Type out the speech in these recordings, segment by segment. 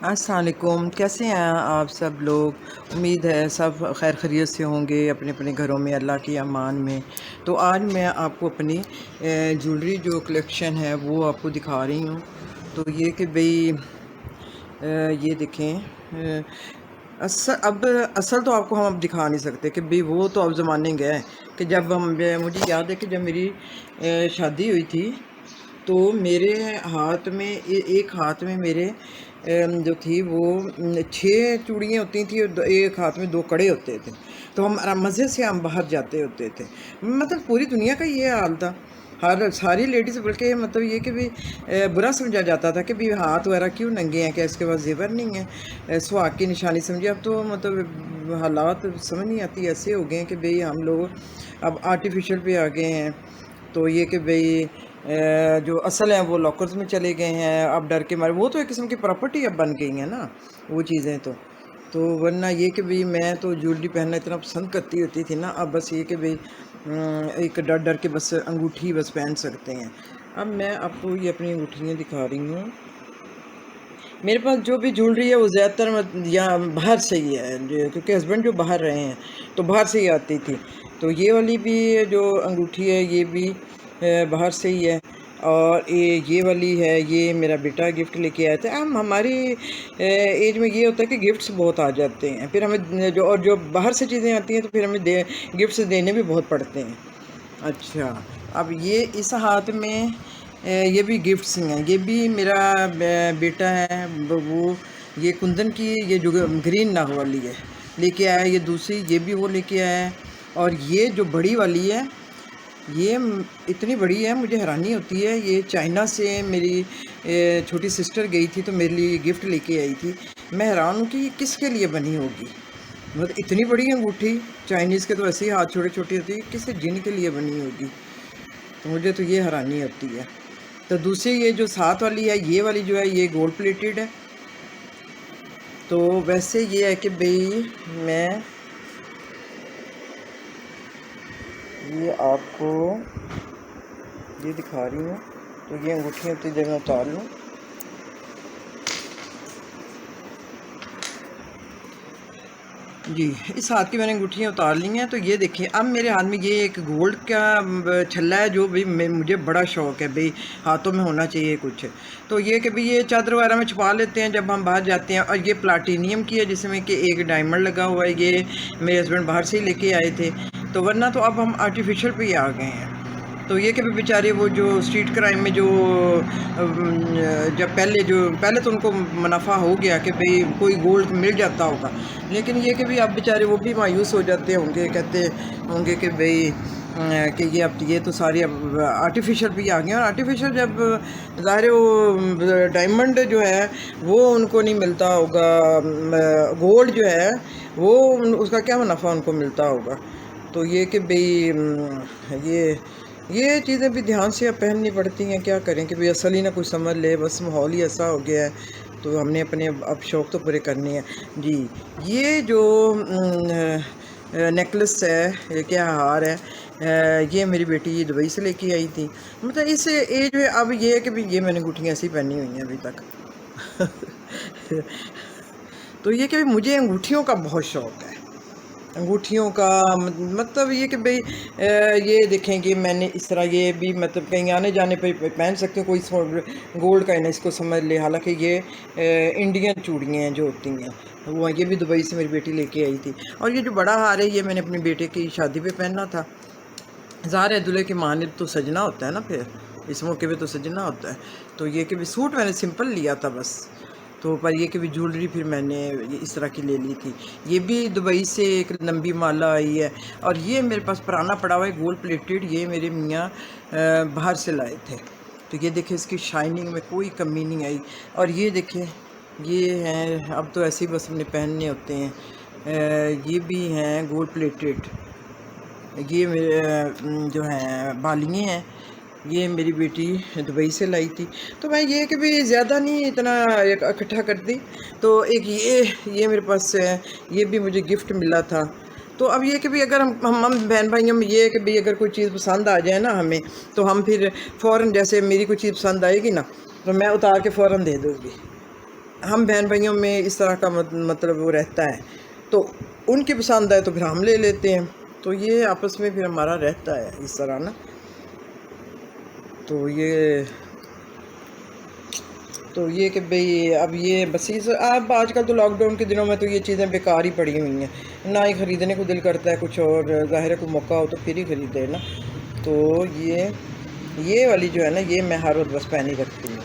अस्सलाम वालेकुम, कैसे हैं आप सब लोग। उम्मीद है सब खैर खैरियत से होंगे अपने अपने घरों में अल्लाह की अमान में। तो आज मैं आपको अपनी ज्वेलरी जो कलेक्शन है वो आपको दिखा रही हूँ। तो ये कि भाई ये देखें, असल तो आपको हम अब दिखा नहीं सकते कि भाई वो तो अब ज़माने गए कि जब मुझे याद है कि जब मेरी शादी हुई थी तो मेरे हाथ में एक हाथ में मेरे जो थी वो 6 चूड़ियाँ होती थी और एक हाथ में 2 कड़े होते थे। तो हम मज़े से हम बाहर जाते होते थे। मतलब पूरी दुनिया का ये हाल था। हर सारी लेडीज़ बल्कि मतलब ये कि भी बुरा समझा जाता था कि भी हाथ वगैरह क्यों नंगे हैं, क्या इसके पास ज़ेवर नहीं है, सुहाग की निशानी समझे। अब तो मतलब हालात समझ नहीं आती, ऐसे हो गए हैं कि भाई हम लोग अब आर्टिफिशियल पे आ गए हैं। तो ये कि भाई जो असल हैं वो लॉकर्स में चले गए हैं, अब डर के मारे वो तो एक किस्म की प्रॉपर्टी अब बन गई हैं ना वो चीज़ें। तो वरना ये कि भाई मैं तो ज्वेलरी पहनना इतना पसंद करती होती थी ना, अब बस ये कि भाई एक डर डर के बस अंगूठी बस पहन सकते हैं। अब मैं आपको ये अपनी अंगूठियाँ दिखा रही हूँ। मेरे पास जो भी ज्वेलरी है वो ज़्यादातर या बाहर से ही है, क्योंकि हस्बैंड जो बाहर रहे हैं तो बाहर से ही आती थी। तो ये वाली भी जो अंगूठी है ये भी बाहर से ही है। और ये वाली है, ये मेरा बेटा गिफ्ट लेके आया था। हम हमारी एज में ये होता है कि गिफ्ट्स बहुत आ जाते हैं, फिर हमें जो बाहर से चीज़ें आती हैं तो फिर हमें गिफ्ट्स देने भी बहुत पड़ते हैं। अच्छा, अब ये इस हाथ में ये भी गिफ्ट्स हैं। ये भी मेरा बेटा है, वो ये कुंदन की ये जो ग्रीन नाग वाली है लेके आया। ये दूसरी ये भी वो लेके आया है। और ये जो बड़ी वाली है ये इतनी बड़ी है मुझे हैरानी होती है। ये चाइना से मेरी छोटी सिस्टर गई थी तो मेरे लिए गिफ्ट लेके आई थी। मैं हैरान हूँ कि ये किसके लिए बनी होगी। मतलब इतनी बड़ी अंगूठी, चाइनीज़ के तो ऐसे ही हाथ छोटे छोटे होती है, किसी जिन के लिए बनी होगी। तो मुझे तो ये हैरानी होती है। तो दूसरी ये जो साथ वाली है ये वाली जो है ये गोल्ड प्लेटेड है। तो वैसे ये है कि भाई मैं ये आपको ये दिखा रही हूँ। तो ये अंगूठियाँ उतनी देर में उतार लूँ। जी, इस हाथ की मैंने अंगूठियाँ उतार ली हैं। तो ये देखिए अब मेरे हाथ में ये एक गोल्ड का छल्ला है जो भाई मुझे बड़ा शौक़ है भाई हाथों में होना चाहिए कुछ। तो ये कि भाई ये चादर वगैरह में छुपा लेते हैं जब हम बाहर जाते हैं। और ये प्लाटीनियम की है जिसमें कि एक डायमंड लगा हुआ है। ये मेरे हस्बैंड बाहर से ही लेके आए थे। तो वरना तो अब हम आर्टिफिशियल पे ही आ गए हैं। तो ये कि बेचारे वो जो स्ट्रीट क्राइम में जो जब पहले तो उनको मुनाफा हो गया कि भाई कोई गोल्ड मिल जाता होगा, लेकिन ये कि भाई अब बेचारे वो भी मायूस हो जाते होंगे, कहते होंगे कि भाई कि ये अब ये तो सारी अब आर्टिफिशियल भी आ गए। और आर्टिफिशियल जब ज़ाहिर है वो डायमंड जो है वो उनको नहीं मिलता होगा, गोल्ड जो है वो उसका क्या मुनाफा उनको मिलता होगा। तो ये कि भाई ये चीज़ें भी ध्यान से अब पहननी पड़ती हैं, क्या करें कि भाई असल ही ना कुछ समझ ले, बस माहौल ही ऐसा हो गया है। तो हमने अपने अब शौक़ तो पूरे करने हैं। जी, ये जो नेकलेस है, ये क्या हार है, ये मेरी बेटी दुबई से लेके आई थी। मतलब इस एज में अब ये है कि भाई ये मैंने अंगूठियाँ ऐसी पहनी हुई हैं अभी तक। तो ये कि भाई मुझे अंगूठियों का बहुत शौक़ है। अंगूठियों का मतलब ये कि भाई ये देखें कि मैंने इस तरह ये भी मतलब कहीं आने जाने पे पहन सकते हो, कोई गोल्ड का है ना इसको समझ ले। हालांकि ये इंडियन चूड़ियाँ हैं जो होती हैं वो, ये भी दुबई से मेरी बेटी लेके आई थी। और ये जो बड़ा हार है ये मैंने अपने बेटे की शादी पे पहना था। ज़ाहिर है दूल्हे की माने तो सजना होता है ना, फिर इस मौके पे तो सजना होता है। तो ये कि भी सूट मैंने सिंपल लिया था बस। तो पर ये कि भी ज्वेलरी फिर मैंने इस तरह की ले ली थी। ये भी दुबई से एक लंबी माला आई है। और ये मेरे पास पुराना पड़ा हुआ है गोल्ड प्लेटेड, ये मेरे मियाँ बाहर से लाए थे। तो ये देखिए इसकी शाइनिंग में कोई कमी नहीं आई। और ये देखिए ये हैं, अब तो ऐसे ही बस अपने पहनने होते हैं। ये भी हैं गोल्ड प्लेटेड, یہ میرے جو ہیں بالیاں ہیں، یہ میری بیٹی دبئی سے لائی تھی، تو میں یہ کہ بھی زیادہ نہیں اتنا اکٹھا کرتی، تو ایک یہ میرے پاس یہ بھی مجھے گفٹ ملا تھا۔ تو اب یہ کہ بھی اگر ہم بہن بھائیوں میں یہ ہے کہ بھی اگر کوئی چیز پسند آ جائے نا ہمیں، تو ہم پھر فوراً، جیسے میری کوئی چیز پسند آئے گی نا تو میں اتار کے فوراً دے دوں گی۔ ہم بہن بھائیوں میں اس طرح کا مطلب وہ رہتا ہے، تو ان کی پسند آئے تو پھر ہم لے لیتے ہیں، تو یہ آپس میں پھر ہمارا رہتا ہے اس طرح نا۔ تو یہ کہ بھئی اب یہ بس اب آج کل تو لاک ڈاؤن کے دنوں میں تو یہ چیزیں بیکار ہی پڑی ہوئی ہیں، نہ ہی خریدنے کو دل کرتا ہے کچھ، اور ظاہر ہے کوئی موقع ہو تو پھر ہی خریدے نا۔ تو یہ والی جو ہے نا، یہ میں ہر وقت بس پہنی رکھتی ہوں،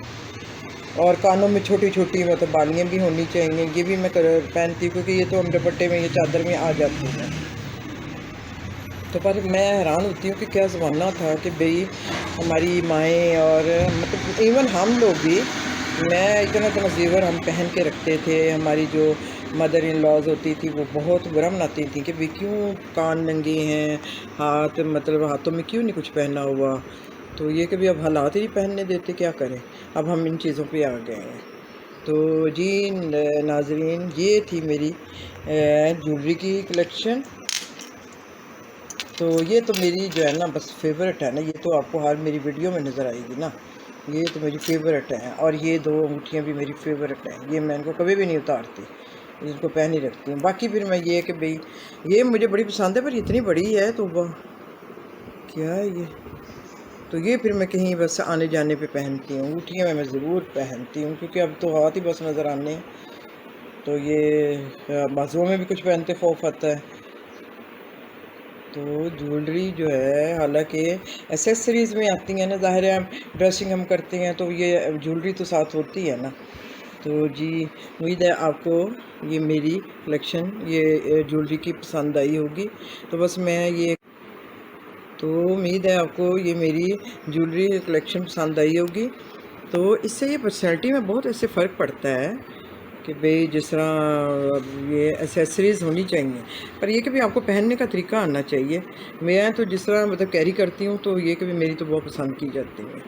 اور کانوں میں چھوٹی چھوٹی مطلب بالیاں بھی ہونی چاہیے، یہ بھی میں پہنتی ہوں، کیونکہ یہ تو ہم دوپٹے میں، یہ چادر میں آ جاتی ہیں۔ تو پر میں حیران ہوتی ہوں کہ کیا زمانہ تھا کہ بھئی ہماری مائیں اور مطلب ایون ہم لوگ بھی، میں اتنا زیور ہم پہن کے رکھتے تھے، ہماری جو مدر ان لاز ہوتی تھی وہ بہت برا مناتی تھیں کہ بھئی کیوں کان ننگے ہیں، مطلب ہاتھوں میں کیوں نہیں کچھ پہنا ہوا۔ تو یہ کہ بھی اب حالات ہی نہیں پہننے دیتے، کیا کریں، اب ہم ان چیزوں پہ آ گئے ہیں۔ تو جی ناظرین، یہ تھی میری جویلری کی کلیکشن۔ تو یہ تو میری جو ہے نا بس فیورٹ ہے نا، یہ تو آپ کو ہر میری ویڈیو میں نظر آئے گی نا، یہ تو میری فیورٹ ہے، اور یہ 2 انگوٹھیاں بھی میری فیورٹ ہیں، یہ میں ان کو کبھی بھی نہیں اتارتی، ان کو پہن ہی رکھتی ہوں۔ باقی پھر میں یہ کہ بھئی یہ مجھے بڑی پسند ہے، پر اتنی بڑی ہے تو کیا ہے یہ، تو یہ پھر میں کہیں بس آنے جانے پہ پہنتی ہوں، انگوٹھیاں میں ضرور پہنتی ہوں، کیونکہ اب تو ہاتھ ہی بس نظر آنے ہیں، تو یہ بازوؤں میں بھی کچھ پہنتے خوف آتا ہے۔ تو جویلری جو ہے، حالانکہ ایسیسریز میں آتی ہیں نا، ظاہر ہے ڈریسنگ ہم کرتے ہیں تو یہ جویلری تو ساتھ ہوتی ہے نا۔ تو جی امید ہے آپ کو یہ میری کلیکشن یہ جویلری کی پسند آئی ہوگی، تو بس تو امید ہے آپ کو یہ میری جویلری کلیکشن پسند آئی ہوگی۔ تو اس سے یہ پرسنالٹی میں بہت ایسے فرق پڑتا ہے کہ بھئی جس طرح یہ ایسیسریز ہونی چاہیے، پر یہ کہ بھی آپ کو پہننے کا طریقہ آنا چاہیے۔ میں تو جس طرح مطلب کیری کرتی ہوں، تو یہ کہ بھی میری تو بہت پسند کی جاتی ہے۔